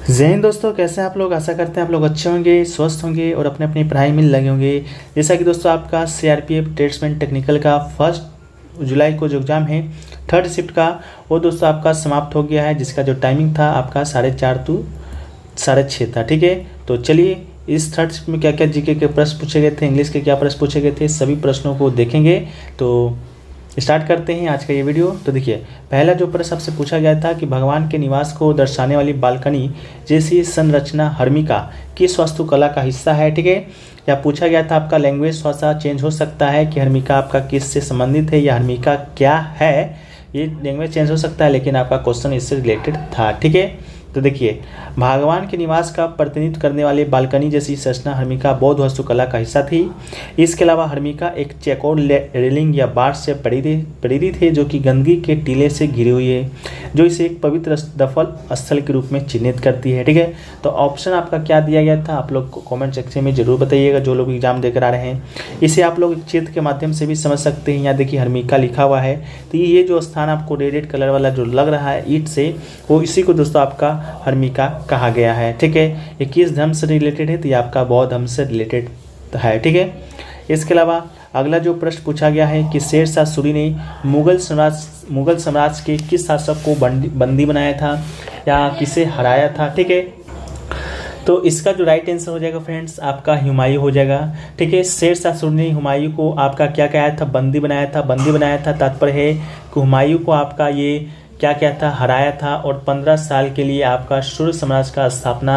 जय हिंद दोस्तों, कैसे हैं आप लोग। आशा करते हैं आप लोग अच्छे होंगे, स्वस्थ होंगे और अपने अपनी पढ़ाई में लगे होंगे। जैसा कि दोस्तों आपका सीआरपीएफ ट्रेड्समैन टेक्निकल का 1 जुलाई को जो एग्ज़ाम है थर्ड शिफ्ट का, वो दोस्तों आपका समाप्त हो गया है, जिसका जो टाइमिंग था आपका 4:30 to 6:30 था। ठीक है, तो चलिए इस थर्ड शिफ्ट में क्या क्या जीके के प्रश्न पूछे गए थे, इंग्लिश के क्या प्रश्न पूछे गए थे, सभी प्रश्नों को देखेंगे। तो स्टार्ट करते हैं आज का ये वीडियो। तो देखिए, पहला जो प्रश्न आपसे पूछा गया था कि भगवान के निवास को दर्शाने वाली बालकनी जैसी संरचना हर्मिका किस वास्तुकला का हिस्सा है। ठीक है, या पूछा गया था आपका लैंग्वेज थोड़ा सा चेंज हो सकता है कि हर्मिका आपका किस से संबंधित है या हर्मिका क्या है, ये लैंग्वेज चेंज हो सकता है, लेकिन आपका क्वेश्चन इससे रिलेटेड था। ठीक है, तो देखिए, भगवान के निवास का प्रतिनिधित्व करने वाली बालकनी जैसी संरचना हर्मिका बौद्ध वास्तुकला का हिस्सा थी। इसके अलावा हर्मिका एक चौकोर रेलिंग या बाड़ से प्रेरित है जो कि गंदगी के टीले से घिरी हुई है, जो इसे एक पवित्र दफन स्थल के रूप में चिन्हित करती है। ठीक है, तो ऑप्शन आपका क्या दिया गया था आप लोग कॉमेंट सेक्शन में जरूर बताइएगा, जो लोग एग्जाम देकर आ रहे हैं। इसे आप लोग चित्र के माध्यम से भी समझ सकते हैं। यहाँ देखिए हर्मिका लिखा हुआ है, तो ये जो स्थान आपको रेड कलर वाला जो लग रहा है ईंट से, वो इसी को दोस्तों आपका हर्मिका कहा गया है। ठीक है, ये किस धर्म से रिलेटेड है, तो ये आपका बौद्ध धर्म से रिलेटेड है। ठीक है, इसके अलावा अगला जो प्रश्न पूछा गया है कि शेरशाह सूरी ने मुगल साम्राज्य के किस शासक को बंदी बनाया था या किसे हराया था। ठीक है, तो इसका जो राइट आंसर हो जाएगा फ्रेंड्स आपका हुमायूं हो जाएगा। ठीक है, शेरशाह सूरी ने हुमायूं को आपका क्या कहा था, बंदी बनाया था। तात्पर्य है कि हुमायूं को आपका ये क्या था, हराया था और 15 साल के लिए आपका सूर्य साम्राज्य का स्थापना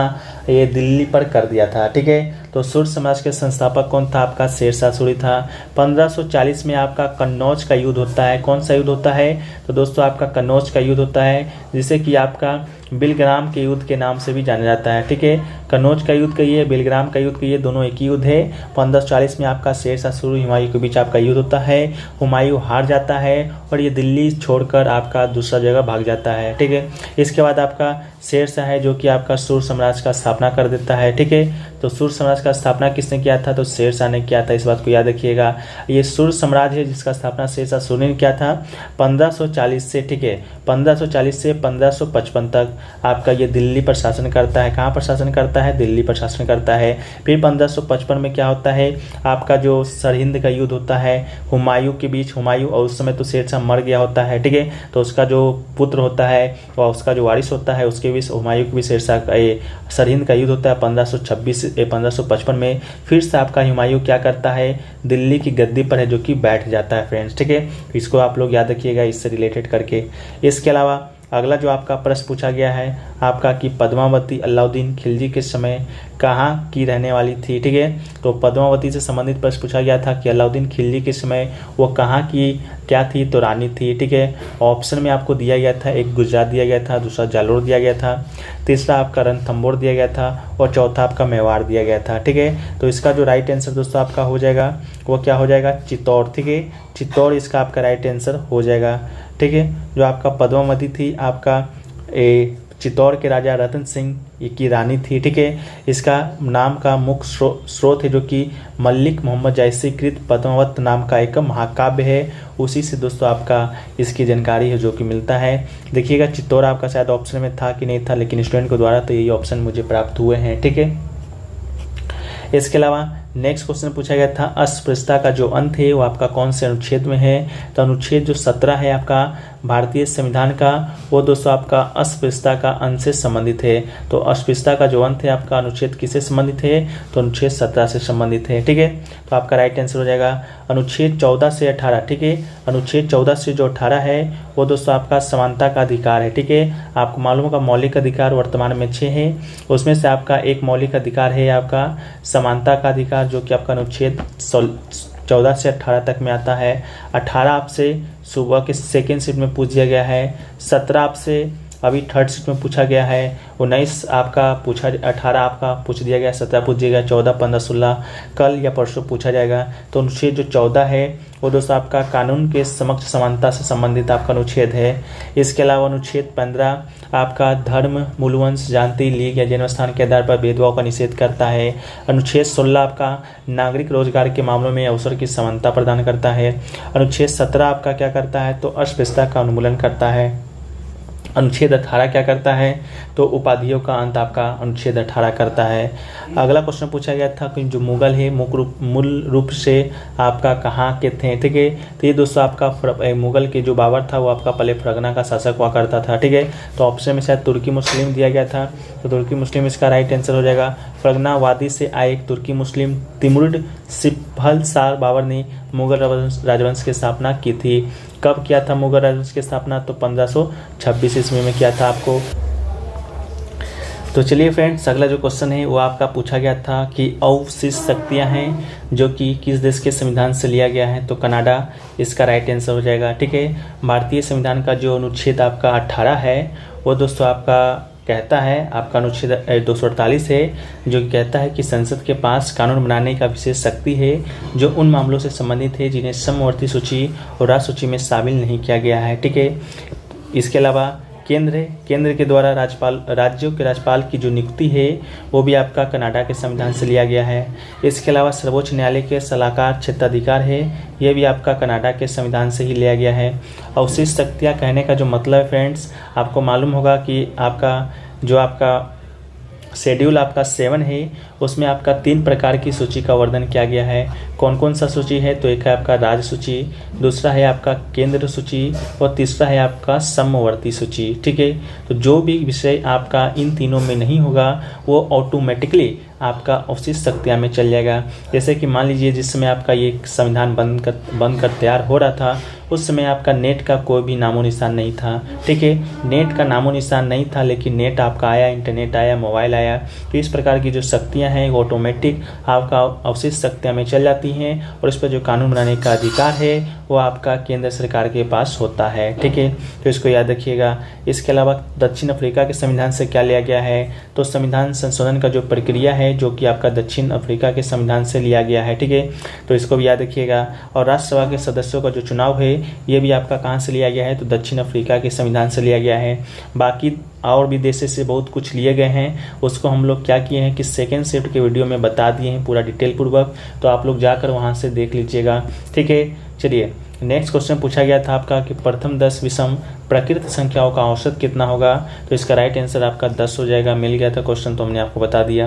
ये दिल्ली पर कर दिया था। ठीक है, तो सूर्य साम्राज्य के संस्थापक कौन था, आपका शेरशाह सूरी था। 1540 में आपका कन्नौज का युद्ध होता है। कौन सा युद्ध होता है, तो दोस्तों आपका कन्नौज का युद्ध होता है, जिसे कि आपका बिलग्राम के युद्ध के नाम से भी जाना जाता है। ठीक है, कन्नौज का युद्ध कहिए, बिलग्राम का युद्ध कहिए, दोनों एक ही युद्ध है। 1540 में आपका शेरशाह सूरी हुमायूं के बीच आपका युद्ध होता है। हुमायूं हार जाता है और ये दिल्ली छोड़कर आपका दूसरा जगह भाग जाता है। ठीक है, इसके बाद आपका शेरशाह है जो कि आपका सूर्य साम्राज्य का स्थापना कर देता है। ठीक है, तो सूर्य साम्राज्य का स्थापना किसने किया था, तो शेरशाह ने किया था। इस बात को याद रखिएगा, ये सूर्य साम्राज्य है जिसका स्थापना शेरशाह सूरी ने किया था 1540 से। ठीक है, 1540 से 1555 तक आपका ये दिल्ली पर शासन करता है। कहाँ पर शासन करता है, दिल्ली पर शासन करता है। फिर 1555 में क्या होता है, आपका जो सरहिंद का युद्ध होता है हुमायूं के बीच। हुमायूं और उस समय तो शेरशाह मर गया होता है। ठीक है, तो उसका जो पुत्र होता है और उसका जो वारिस होता है उसके बीच हुमायूं के बीच शेरशाह का सरहिंद का युद्ध होता है 1555 में। फिर से आपका हुमायूं क्या करता है, दिल्ली की गद्दी पर है जो कि बैठ जाता है फ्रेंड्स। ठीक है, इसको आप लोग याद रखिएगा इससे रिलेटेड करके। इसके अलावा अगला जो आपका प्रश्न पूछा गया है आपका कि पद्मावती अलाउद्दीन खिलजी के समय कहाँ की रहने वाली थी। ठीक है, तो पद्मावती से संबंधित प्रश्न पूछा गया था कि अलाउद्दीन खिलजी के समय वो कहाँ की क्या थी, तो रानी थी। ठीक है, ऑप्शन में आपको दिया गया था, एक गुजरात दिया गया था, दूसरा जालोर दिया गया था, तीसरा आपका रणथंबोर दिया गया था और चौथा आपका मेवाड़ दिया गया था। ठीक है, तो इसका जो राइट आंसर दोस्तों आपका हो जाएगा वो क्या हो जाएगा, चित्तौड़। ठीक है, चित्तौड़ इसका आपका राइट आंसर हो जाएगा। ठीक है, जो आपका पद्मावती थी आपका चित्तौड़ के राजा रतन सिंह की रानी थी। ठीक है, इसका नाम का मुख्य स्रोत है जो कि मलिक मोहम्मद जायसी कृत पद्मावत नाम का एक महाकाव्य है, उसी से दोस्तों आपका इसकी जानकारी है जो कि मिलता है। देखिएगा चित्तौड़ आपका शायद ऑप्शन में था कि नहीं था, लेकिन स्टूडेंट के द्वारा तो यही ऑप्शन मुझे प्राप्त हुए हैं। ठीक है, इसके अलावा नेक्स्ट क्वेश्चन पूछा गया था अस्पृश्यता का जो अंत है वो आपका कौन से अनुच्छेद में है, तो अनुच्छेद जो 17 है आपका भारतीय संविधान का, वो दोस्तों आपका अस्पृश्यता का अंत से संबंधित है। तो अस्पृश्यता का जो अंत है आपका अनुच्छेद किससे संबंधित है, तो अनुच्छेद 17 से संबंधित है। ठीक है, तो आपका राइट आंसर हो जाएगा अनुच्छेद 14 से 18। ठीक है, अनुच्छेद 14 से जो 18 है वो दोस्तों आपका समानता का अधिकार है। ठीक है, आपको मालूम होगा मौलिक अधिकार वर्तमान में 6 है, उसमें से आपका एक मौलिक अधिकार है आपका समानता का अधिकार, जो कि आपका अनुच्छेद 14 से 18 तक में आता है। 18 आपसे सुबह के सेकेंड शिफ्ट में पूछ दिया गया है, 17 आपसे अभी थर्ड शिफ्ट में पूछा गया है, 19 आपका पूछा, 18 आपका पूछ दिया गया, 17 पूछ दिया गया, 14, 15, 16 कल या परसों पूछा जाएगा। तो अनुच्छेद जो 14 है वो दोस्तों आपका कानून के समक्ष समानता से संबंधित आपका अनुच्छेद है। इसके अलावा अनुच्छेद 15 आपका धर्म, मूलवंश, जाति, लीग या जन्म स्थान के आधार पर भेदभाव का निषेध करता है। अनुच्छेद 16 आपका नागरिक रोजगार के मामलों में अवसर की समानता प्रदान करता है। अनुच्छेद 17 आपका क्या करता है, तो अस्पृश्यता का उन्मूलन करता है। अनुच्छेद 18 क्या करता है, तो उपाधियों का अंत आपका अनुच्छेद 18 करता है। अगला क्वेश्चन पूछा गया था कि जो मुगल है मूल रूप से आपका कहाँ के थे, ठीक है। तो ये दोस्तों आपका मुगल के जो बाबर था वो आपका पहले फरगना का शासक हुआ करता था, ठीक है। तो ऑप्शन में शायद तुर्की मुस्लिम दिया गया था, तो तुर्की मुस्लिम इसका राइट आंसर हो जाएगा। फरगना वादी से आए एक तुर्की मुस्लिम तिमुरिड सिपहलसार बाबर ने मुगल राजवंश की स्थापना की थी। कब किया था मुगल राजवंश की स्थापना? तो 1526 ईस्वी में किया था आपको। तो चलिए फ्रेंड्स, अगला जो क्वेश्चन है वो आपका पूछा गया था कि अवशिष्ट शक्तियाँ हैं जो कि किस देश के संविधान से लिया गया है? तो कनाडा इसका राइट आंसर हो जाएगा, ठीक है। भारतीय संविधान का जो अनुच्छेद आपका 18 है वो दोस्तों आपका कहता है, आपका अनुच्छेद 248 है, जो कहता है कि संसद के पास कानून बनाने का विशेष शक्ति है जो उन मामलों से संबंधित है जिन्हें समवर्ती सूची और राज्य सूची में शामिल नहीं किया गया है, ठीक है। इसके अलावा केंद्र के द्वारा राज्यों के राज्यपाल की जो नियुक्ति है वो भी आपका कनाडा के संविधान से लिया गया है। इसके अलावा सर्वोच्च न्यायालय के सलाहकार क्षेत्राधिकार है, यह भी आपका कनाडा के संविधान से ही लिया गया है। अवशिष्ट शक्तियाँ कहने का जो मतलब है फ्रेंड्स, आपको मालूम होगा कि आपका शेड्यूल आपका 7 है, उसमें आपका 3 प्रकार की सूची का वर्णन किया गया है। कौन कौन सा सूची है? तो एक है आपका राज्य सूची, दूसरा है आपका केंद्र सूची और तीसरा है आपका समवर्ती सूची, ठीक है। तो जो भी विषय आपका इन तीनों में नहीं होगा वो ऑटोमेटिकली आपका अवशिष्ट शक्तियाँ में चल जाएगा। जैसे कि मान लीजिए जिस समय आपका ये संविधान बनकर तैयार हो रहा था उस समय आपका नेट का कोई भी नामो निशान नहीं था, ठीक है। नेट का नामो निशान नहीं था, लेकिन नेट आपका आया, इंटरनेट आया, मोबाइल आया। तो इस प्रकार की जो शक्तियाँ हैं वो ऑटोमेटिक आपका अवशिष्ट शक्तियाँ में चल जाती हैं और इस पर जो कानून बनाने का अधिकार है वो आपका केंद्र सरकार के पास होता है, ठीक है। तो इसको याद रखिएगा। इसके अलावा दक्षिण अफ्रीका के संविधान से क्या लिया गया है? तो संविधान संशोधन का जो प्रक्रिया है जो कि आपका दक्षिण अफ्रीका के संविधान से लिया गया है, ठीक है। तो इसको भी याद रखिएगा। और राज्यसभा के सदस्यों का जो चुनाव है ये भी आपका कहाँ से लिया गया है? तो दक्षिण अफ्रीका के संविधान से लिया गया है। बाकी और भी देशों से बहुत कुछ लिए गए हैं, उसको हम लोग क्या किए हैं कि सेकेंड शिफ्ट के वीडियो में बता दिए हैं पूरा डिटेल पूर्वक, तो आप लोग जाकर वहाँ से देख लीजिएगा, ठीक है। चलिए नेक्स्ट क्वेश्चन पूछा गया था आपका कि प्रथम 10 विषम प्रकृत संख्याओं का औसत कितना होगा? तो इसका राइट आंसर आपका 10 हो जाएगा। मिल गया था क्वेश्चन तो हमने आपको बता दिया।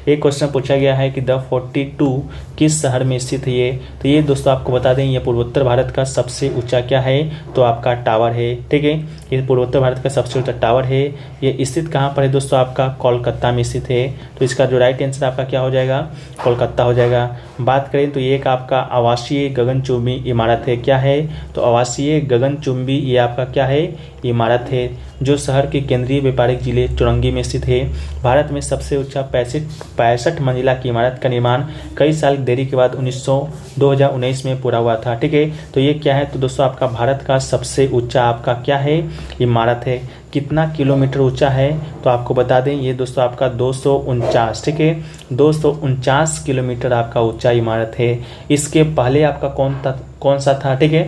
एक क्वेश्चन पूछा गया है कि द 42 किस शहर में स्थित है? तो ये दोस्तों आपको बता दें ये पूर्वोत्तर भारत का सबसे ऊंचा क्या है? तो आपका टावर है, ठीक है। ये पूर्वोत्तर भारत का सबसे ऊंचा टावर है। ये स्थित कहाँ पर है दोस्तों? आपका कोलकाता में स्थित है। तो इसका जो राइट आंसर आपका क्या हो जाएगा? कोलकाता हो जाएगा। बात करें तो ये एक आपका आवासीय गगनचुंबी इमारत है। क्या है? तो आवासीय गगनचुंबी ये आपका क्या है? इमारत है जो शहर के केंद्रीय व्यापारिक जिले चौरंगी में स्थित है। भारत में सबसे ऊंचा 65 मंजिला की इमारत का निर्माण कई साल देरी के बाद 2019 में पूरा हुआ था, ठीक है। तो ये क्या है? तो दोस्तों आपका भारत का सबसे ऊंचा आपका क्या है? इमारत है। कितना किलोमीटर ऊंचा है? तो आपको बता दें ये दोस्तों आपका 249, ठीक है। 249 किलोमीटर आपका ऊंचा इमारत है। इसके पहले आपका कौन सा था, ठीक है।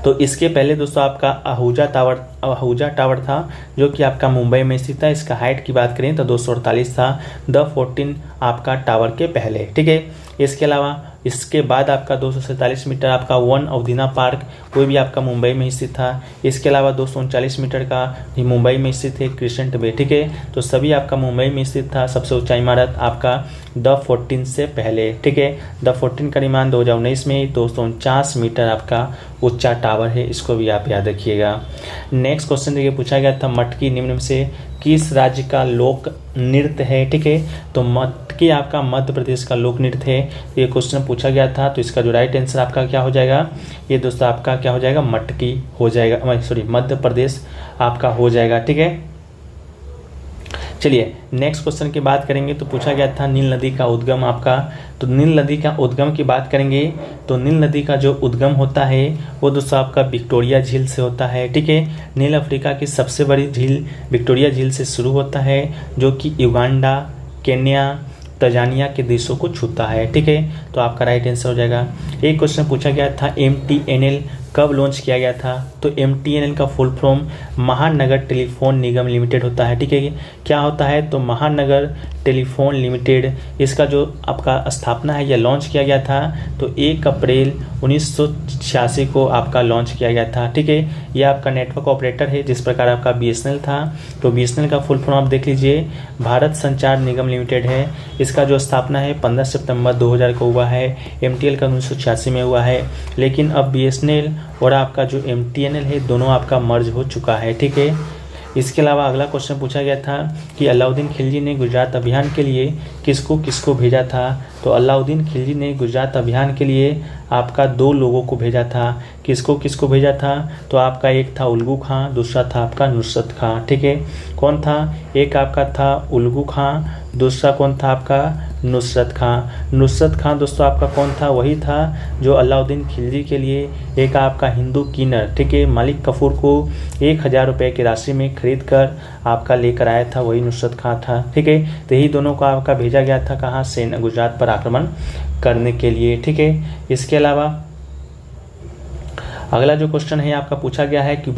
तो इसके पहले दोस्तों आपका आहूजा टावर था जो कि आपका मुंबई में स्थित था। इसका हाइट की बात करें तो 248 था द 14 आपका टावर के पहले, ठीक है। इसके अलावा इसके बाद आपका 247 मीटर आपका वन अवधिना पार्क वो भी आपका मुंबई में स्थित था। इसके अलावा 239 मीटर का ही मुंबई में स्थित है क्रिसेंट वे, ठीक है। तो सभी आपका मुंबई में स्थित था। सबसे ऊंचा इमारत आपका द 14 से पहले, ठीक है। द 14 का निर्माण 2019 में 249 मीटर आपका ऊंचा टावर है। इसको भी आप याद रखिएगा। नेक्स्ट क्वेश्चन देखिए पूछा गया था मटकी निम्न में से किस राज्य का लोक नृत्य है, ठीक है। तो मटकी आपका मध्य प्रदेश का लोक नृत्य है। ये क्वेश्चन पूछा गया था। तो इसका जो राइट आंसर आपका क्या हो जाएगा? ये दोस्तों आपका क्या हो जाएगा? मटकी हो जाएगा, सॉरी मध्य प्रदेश आपका हो जाएगा, ठीक है। चलिए नेक्स्ट क्वेश्चन की बात करेंगे। तो पूछा गया था नील नदी का उद्गम आपका। तो नील नदी का उद्गम की बात करेंगे तो नील नदी का जो उद्गम होता है वो दोस्तों आपका विक्टोरिया झील से होता है, ठीक है। नील अफ्रीका की सबसे बड़ी झील विक्टोरिया झील से शुरू होता है जो कि युगांडा, केन्या, तंजानिया के देशों को छूता है, ठीक है। तो आपका राइट आंसर हो जाएगा। एक क्वेश्चन पूछा गया था MTNL कब लॉन्च किया गया था? तो MTNL का फुल फॉर्म महानगर टेलीफोन निगम लिमिटेड होता है, ठीक है। क्या होता है? तो महानगर टेलीफोन लिमिटेड, इसका जो आपका स्थापना है या लॉन्च किया गया था तो 1 अप्रैल 1986 को आपका लॉन्च किया गया था, ठीक है। यह आपका नेटवर्क ऑपरेटर है, जिस प्रकार आपका BSNL था तो BSNL का फुल फॉर्म आप देख लीजिए, भारत संचार निगम लिमिटेड है। इसका जो स्थापना है 15 सितंबर 2000 को हुआ है। MTL का 1986 में हुआ है, लेकिन अब BSNL और आपका जो MTNL है दोनों आपका मर्ज हो चुका है, ठीक है। इसके अलावा अगला क्वेश्चन पूछा गया था कि अलाउद्दीन खिलजी ने गुजरात अभियान के लिए किसको किसको भेजा था? तो अलाउद्दीन खिलजी ने गुजरात अभियान के लिए आपका 2 लोगों को भेजा था। किसको किसको भेजा था? तो आपका एक था उल्गू खां, दूसरा था आपका नुसरत खां, ठीक है। कौन था? एक आपका था उल्गू खां, दूसरा कौन था आपका? नुसरत खां। नुसरत खां दोस्तों आपका कौन था? वही था जो अलाउद्दीन खिलजी के लिए एक आपका हिंदू किन्नर, ठीक है, मालिक कफूर को 1000 रुपये की राशि में खरीद कर आपका लेकर आया था, वही नुसरत खां था, ठीक है। तो यही दोनों को आपका भेजा गया था कहाँ? सेना गुजरात पर आक्रमण करने के लिए, ठीक है। इसके अलावा अगला जो क्वेश्चन है आपका पूछा गया है कि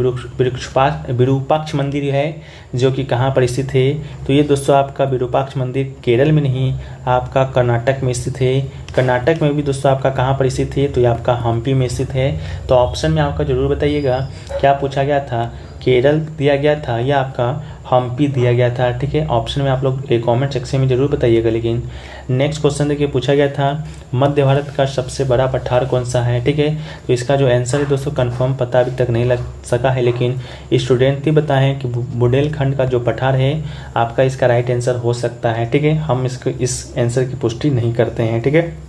विरूपाक्ष मंदिर है जो कि कहाँ पर स्थित है? तो ये दोस्तों आपका विरूपाक्ष मंदिर केरल में नहीं, आपका कर्नाटक में स्थित है। कर्नाटक में भी दोस्तों आपका कहाँ पर स्थित है? तो ये आपका हम्पी में स्थित है। तो ऑप्शन में आपका जरूर बताइएगा क्या पूछा गया था, केरल दिया गया था या आपका हम्पी दिया गया था, ठीक है। ऑप्शन में आप लोग कमेंट सेक्शन में जरूर बताइएगा। लेकिन नेक्स्ट क्वेश्चन देखिए पूछा गया था मध्य भारत का सबसे बड़ा पठार कौन सा है, ठीक है। तो इसका जो आंसर है दोस्तों कंफर्म पता अभी तक नहीं लग सका है, लेकिन स्टूडेंट ही बताएं कि बुंदेलखंड का जो पठार है आपका इसका राइट आंसर हो सकता है, ठीक है। हम इस आंसर की पुष्टि नहीं करते हैं, ठीक है।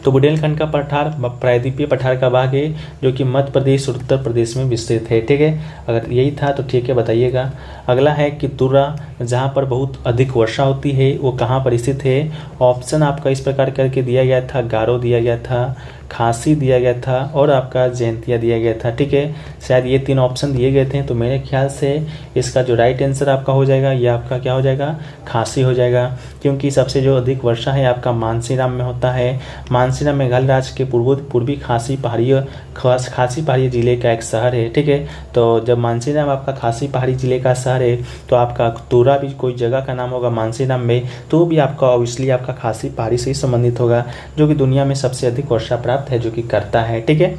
तो बुंदेलखंड का पठार प्रायद्वीपीय पठार का भाग है जो कि मध्य प्रदेश और उत्तर प्रदेश में विस्तृत है, ठीक है। अगर यही था तो ठीक है बताइएगा। अगला है कि तुर्रा जहाँ पर बहुत अधिक वर्षा होती है वो कहाँ पर स्थित है? ऑप्शन आपका इस प्रकार करके दिया गया था, गारो दिया गया था, खांसी दिया गया था और आपका जयंतिया दिया गया था, ठीक है। शायद ये 3 ऑप्शन दिए गए थे, तो मेरे ख्याल से इसका जो राइट आंसर आपका हो जाएगा ये आपका क्या हो जाएगा? खांसी हो जाएगा, क्योंकि सबसे जो अधिक वर्षा है आपका मानसीराम में होता है। मानसीराम मेघालय राज्य के पूर्वी खासी पहाड़ी जिले का एक शहर है, ठीक है। तो जब मानसीराम आपका खासी पहाड़ी जिले का शहर है तो आपका तुर्रा भी कोई जगह का नाम होगा मानसीराम में, तो भी आपका ऑब्वियसली आपका खासी पहाड़ी से ही संबंधित होगा, जो कि दुनिया में सबसे अधिक वर्षा प्राप्त है जो कि करता है, ठीक है।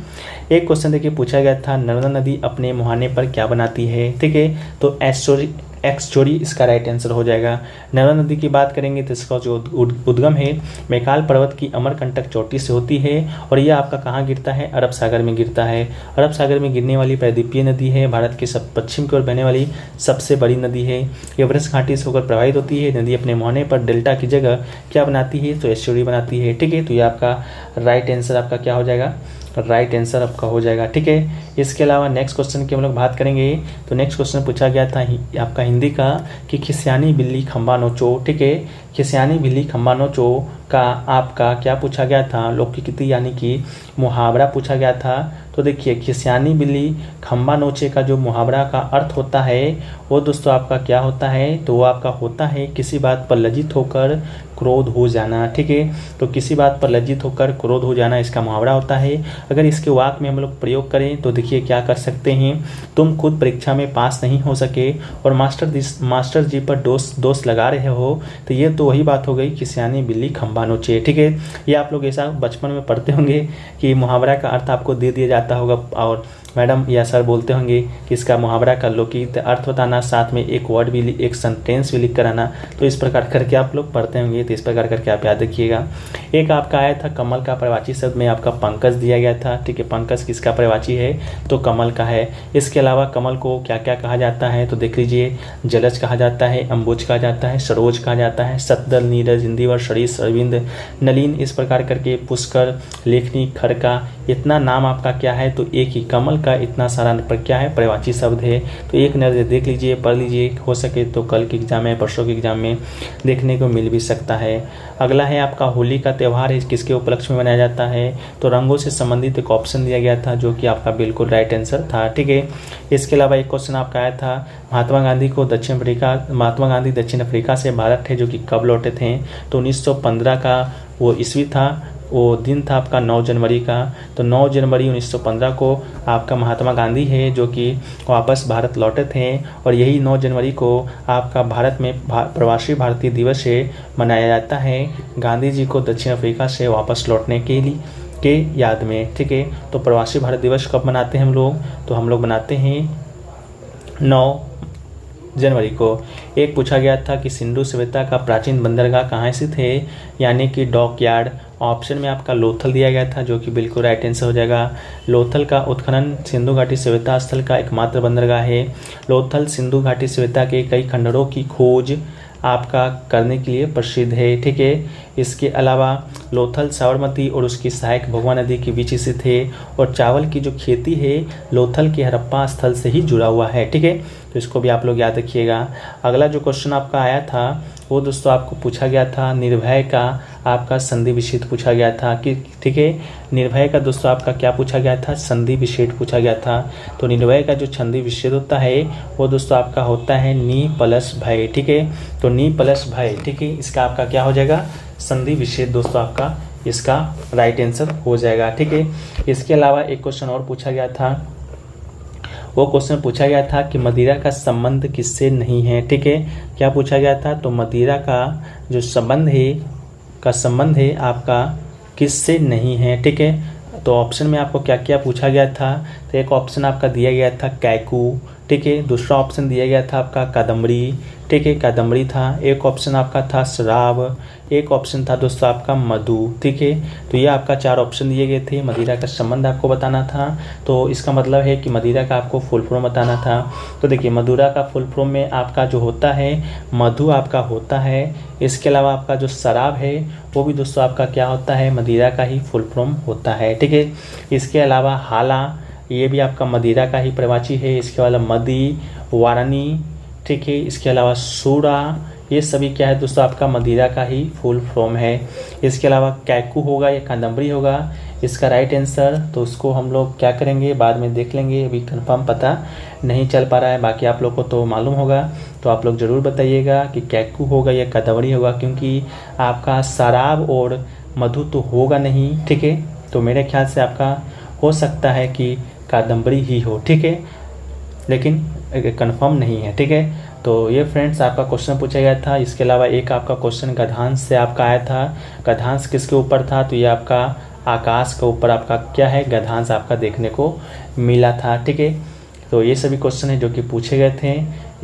एक क्वेश्चन देखिए पूछा गया था नर्मदा नदी अपने मुहाने पर क्या बनाती है, ठीक है। तो एक्सचोरी इसका राइट आंसर हो जाएगा। नर्मदा नदी की बात करेंगे तो इसका जो उद्गम है मैकाल पर्वत की अमरकंटक चोटी से होती है और यह आपका कहाँ गिरता है? अरब सागर में गिरता है। अरब सागर में गिरने वाली प्रायद्वीपीय नदी है, भारत के पश्चिम की ओर बहने वाली सबसे बड़ी नदी है। एवरेस्ट घाटी से होकर प्रवाहित होती है। नदी अपने मुहाने पर डेल्टा की जगह क्या बनाती है? तो एस्चुरी बनाती है, ठीक है। तो ये आपका राइट आंसर आपका क्या हो जाएगा? राइट आंसर आपका हो जाएगा, ठीक है। इसके अलावा नेक्स्ट क्वेश्चन की हम लोग बात करेंगे। तो नेक्स्ट क्वेश्चन पूछा गया था आपका हिंदी का कि खिसियानी बिल्ली खंबा नोचो, ठीक है। खिसियानी बिल्ली खंबा नोचो का आपका क्या पूछा गया था? लोकगीति यानी कि मुहावरा पूछा गया था। तो देखिए खिसियानी बिल्ली खंबा नोचे का जो मुहावरा का अर्थ होता है वो दोस्तों आपका क्या होता है? तो वो आपका होता है किसी बात पर लज्जित होकर क्रोध हो जाना, ठीक है। तो किसी बात पर लज्जित होकर क्रोध हो जाना इसका मुहावरा होता है। अगर इसके वाक्य में हम लोग प्रयोग करें तो देखिए क्या कर सकते हैं, तुम खुद परीक्षा में पास नहीं हो सके और मास्टर जी पर दोष लगा रहे हो, तो ये तो वही बात हो गई खिसियानी बिल्ली खंबा नोचे, ठीक है। ये आप लोग ऐसा बचपन में पढ़ते होंगे कि मुहावरा का अर्थ आपको दे दिया जाता होगा और मैडम या सर बोलते होंगे कि इसका मुहावरा का लौकिक अर्थ बताना, साथ में एक वर्ड भी एक सेंटेंस भी लिख कर आना। तो इस प्रकार करके आप लोग पढ़ते होंगे, तो इस प्रकार करके आप याद रखिएगा। एक आपका आया था कमल का प्रवाची शब्द में आपका पंकज दिया गया था, ठीक है। पंकज किसका प्रवाची है? तो कमल का है। इसके अलावा कमल को क्या क्या कहा जाता है? तो देख लीजिए जलज कहा जाता है, अम्बुज कहा जाता है, सरोज कहा जाता है, सतदल, नीरज, इंदिवर, सरीस, अरविंद, नलिन, इस प्रकार करके पुष्कर, लेखनी, खरका, इतना नाम आपका क्या है? तो एक ही कमल का इतना सारा पर क्या है? प्रवाची शब्द है। तो एक नजर देख लीजिए, पढ़ लीजिए, हो सके तो कल के एग्जाम में, परसों के एग्जाम में देखने को मिल भी सकता है। अगला है आपका होली का त्यौहार है किसके उपलक्ष्य में मनाया जाता है? तो रंगों से संबंधित एक ऑप्शन दिया गया था जो कि आपका बिल्कुल राइट आंसर था, ठीक है। इसके अलावा एक क्वेश्चन आपका आया था महात्मा गांधी दक्षिण अफ्रीका से भारत है जो कि कब लौटे थे? तो 1915 का वो ईस्वी था, वो दिन था आपका 9 जनवरी का। तो 9 जनवरी 1915 को आपका महात्मा गांधी है जो कि वापस भारत लौटे थे, और यही 9 जनवरी को आपका भारत में प्रवासी भारतीय दिवस है मनाया जाता है, गांधी जी को दक्षिण अफ्रीका से वापस लौटने के याद में। ठीक है, तो प्रवासी भारत दिवस कब मनाते हैं हम लोग? तो हम लोग मनाते हैं 9 जनवरी को। एक पूछा गया था कि सिंधु सभ्यता का प्राचीन बंदरगाह कहाँ स्थित है, यानी कि डॉकयार्ड। ऑप्शन में आपका लोथल दिया गया था, जो कि बिल्कुल राइट आंसर हो जाएगा। लोथल का उत्खनन सिंधु घाटी सभ्यता स्थल का एकमात्र बंदरगाह है। लोथल सिंधु घाटी सभ्यता के कई खंडरों की खोज आपका करने के लिए प्रसिद्ध है। ठीक है, इसके अलावा लोथल साबरमती और उसकी सहायक भगवा नदी के बीच स्थित है, और चावल की जो खेती है लोथल के हड़प्पा स्थल से ही जुड़ा हुआ है। ठीक है, तो इसको भी आप लोग याद रखिएगा। अगला जो क्वेश्चन आपका आया था वो दोस्तों आपको पूछा गया था निर्भय का आपका संधि विच्छेद पूछा गया था कि ठीक है, निर्भय का दोस्तों आपका क्या पूछा गया था? संधि विच्छेद पूछा गया था। तो निर्भय का जो संधि विच्छेद होता है वो दोस्तों आपका होता है नी प्लस भय। ठीक है, तो नी प्लस भय, ठीक है, इसका आपका क्या हो जाएगा? संधि विच्छेद दोस्तों आपका इसका राइट आंसर हो जाएगा। ठीक है, इसके अलावा एक क्वेश्चन और पूछा गया था, वो क्वेश्चन पूछा गया था कि मदिरा का संबंध किससे नहीं है। ठीक है, क्या पूछा गया था? तो मदिरा का जो संबंध है आपका किससे नहीं है। ठीक है, तो ऑप्शन में आपको क्या क्या पूछा गया था? तो एक ऑप्शन आपका दिया गया था कैकू। ठीक है, दूसरा ऑप्शन दिया गया था आपका कादम्बरी। ठीक है, कादम्बरी था। एक ऑप्शन आपका था शराब, एक ऑप्शन था दोस्तों आपका मधु। ठीक है, तो ये आपका 4 ऑप्शन दिए गए थे। मदिरा का संबंध आपको बताना था, तो इसका मतलब है कि मदिरा का आपको फुल फॉर्म बताना था। तो देखिए, मदिरा का फुल फॉर्म में आपका जो होता है मधु आपका होता है। इसके अलावा आपका जो शराब है वो भी दोस्तों आपका क्या होता है? मदिरा का ही फुल फॉर्म होता है। ठीक है, इसके अलावा हाला ये भी आपका मदिरा का ही प्रवाची है। इसके अलावा मदी, वारानी, ठीक है, इसके अलावा सूरा, ये सभी क्या है दोस्तों आपका मदिरा का ही फुल फॉर्म है। इसके अलावा कैकू होगा या कादम्बरी होगा इसका राइट आंसर, तो उसको हम लोग क्या करेंगे बाद में देख लेंगे, अभी कंफर्म पता नहीं चल पा रहा है। बाकी आप लोग को तो मालूम होगा, तो आप लोग ज़रूर बताइएगा कि कैकू होगा या कादम्बरी होगा, क्योंकि आपका शराब और मधु तो होगा नहीं। ठीक है, तो मेरे ख्याल से आपका हो सकता है कि कादम्बरी ही हो। ठीक है, लेकिन कंफर्म नहीं है। ठीक है, तो ये फ्रेंड्स आपका क्वेश्चन पूछा गया था। इसके अलावा एक आपका क्वेश्चन गधांश से आपका आया था। गधांश किसके ऊपर था? तो ये आपका आकाश के ऊपर आपका क्या है? गधांश आपका देखने को मिला था। ठीक है, तो ये सभी क्वेश्चन है जो कि पूछे गए थे।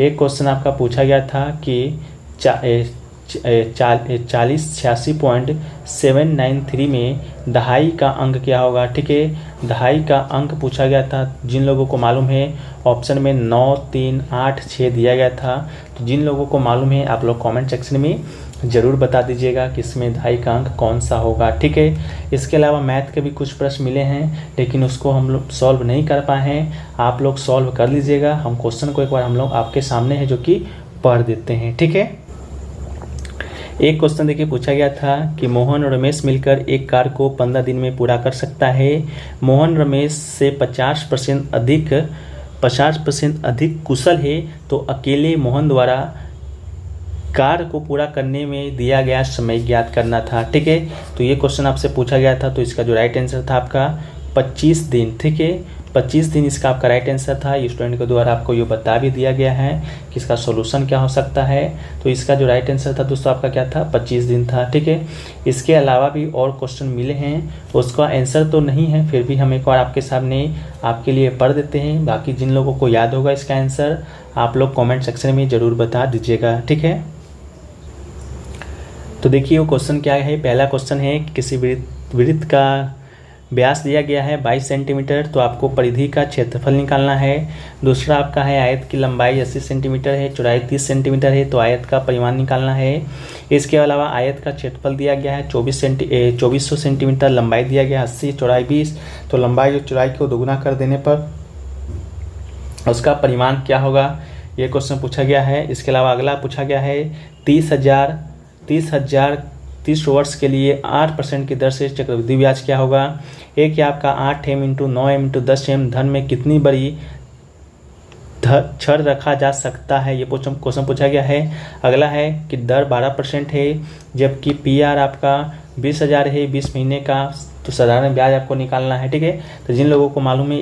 एक क्वेश्चन आपका पूछा गया था कि 4086.793 में दहाई का अंक क्या होगा। ठीक है, दहाई का अंक पूछा गया था। जिन लोगों को मालूम है ऑप्शन में 9, 3, 8, 6 दिया गया था। तो जिन लोगों को मालूम है आप लोग कमेंट सेक्शन में ज़रूर बता दीजिएगा कि इसमें दहाई का अंक कौन सा होगा। ठीक है, इसके अलावा मैथ के भी कुछ प्रश्न मिले हैं, लेकिन उसको हम लोग सॉल्व नहीं कर पाए हैं। आप लोग सॉल्व कर लीजिएगा। हम क्वेश्चन को एक बार हम लोग आपके सामने है जो कि पढ़ देते हैं। ठीक है, एक क्वेश्चन देखिए पूछा गया था कि मोहन और रमेश मिलकर एक कार को 15 दिन में पूरा कर सकता है। मोहन रमेश से 50% अधिक कुशल है, तो अकेले मोहन द्वारा कार को पूरा करने में दिया गया समय ज्ञात करना था। ठीक है, तो ये क्वेश्चन आपसे पूछा गया था, तो इसका जो राइट आंसर था आपका 25 दिन। ठीक है, 25 दिन इसका आपका राइट आंसर था। स्टूडेंट के द्वारा आपको ये बता भी दिया गया है कि इसका सॉल्यूशन क्या हो सकता है। तो इसका जो राइट आंसर था दोस्तों आपका क्या था? 25 दिन था। ठीक है, इसके अलावा भी और क्वेश्चन मिले हैं, उसका आंसर तो नहीं है, फिर भी हम एक बार आपके सामने आपके लिए पढ़ देते हैं। बाकी जिन लोगों को याद होगा इसका आंसर आप लोग कॉमेंट सेक्शन में ज़रूर बता दीजिएगा। ठीक है, तो देखिए वो क्वेश्चन क्या है। पहला क्वेश्चन है कि किसी वृत्त का व्यास दिया गया है 22 सेंटीमीटर, तो आपको परिधि का क्षेत्रफल निकालना है। दूसरा आपका है आयत की लंबाई 80 सेंटीमीटर है, चौड़ाई 30 सेंटीमीटर है, तो आयत का परिमाण निकालना है। इसके अलावा आयत का क्षेत्रफल दिया गया है 2400 सेंटीमीटर, लंबाई दिया गया 80, चौड़ाई 20, तो लंबाई और चौड़ाई को दोगुना कर देने पर उसका परिमाण क्या होगा, ये क्वेश्चन पूछा गया है। इसके अलावा अगला पूछा गया है 30 वर्ष के लिए 8% की दर से चक्रवृद्धि ब्याज क्या होगा। एक है आपका 8m × 9m × 10m धन में कितनी बड़ी छड़ रखा जा सकता है, ये क्वेश्चन पूछा गया है। अगला है कि दर 12% है, जबकि PR आपका 20,000 है 20 महीने का, तो साधारण ब्याज आपको निकालना है। ठीक है, तो जिन लोगों को मालूम है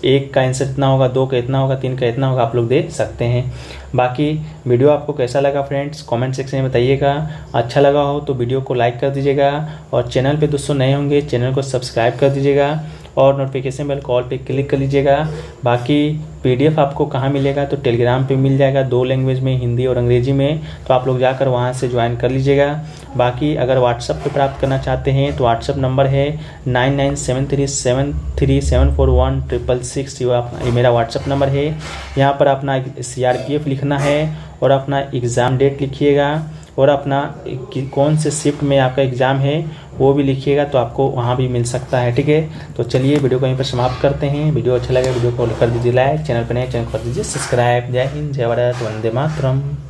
एक का आंसर इतना होगा, 2 का इतना होगा, 3 का इतना होगा, आप लोग दे सकते हैं। बाकी वीडियो आपको कैसा लगा फ्रेंड्स, कमेंट सेक्शन में बताइएगा। अच्छा लगा हो तो वीडियो को लाइक कर दीजिएगा, और चैनल पे दोस्तों नए होंगे चैनल को सब्सक्राइब कर दीजिएगा, और नोटिफिकेशन बेल कॉल पे क्लिक कर लीजिएगा। बाकी PDF आपको कहाँ मिलेगा, तो टेलीग्राम पे मिल जाएगा, 2 लैंग्वेज में, हिंदी और अंग्रेजी में, तो आप लोग जाकर वहाँ से ज्वाइन कर लीजिएगा। बाकी अगर व्हाट्सअप पे प्राप्त करना चाहते हैं तो व्हाट्सअप नंबर है 997373741666, ये मेरा व्हाट्सअप नंबर है। यहाँ पर अपना CRPF लिखना है और अपना एग्ज़ाम डेट लिखिएगा, और अपना कौन से शिफ्ट में आपका एग्ज़ाम है वो भी लिखिएगा, तो आपको वहाँ भी मिल सकता है। ठीक है, तो चलिए वीडियो को यहीं पर समाप्त करते हैं। वीडियो अच्छा लगे वीडियो को कर दीजिए लाइक, चैनल पर नए चैनल कर दीजिए सब्सक्राइब। जय हिंद, जय भारत, वंदे मातरम।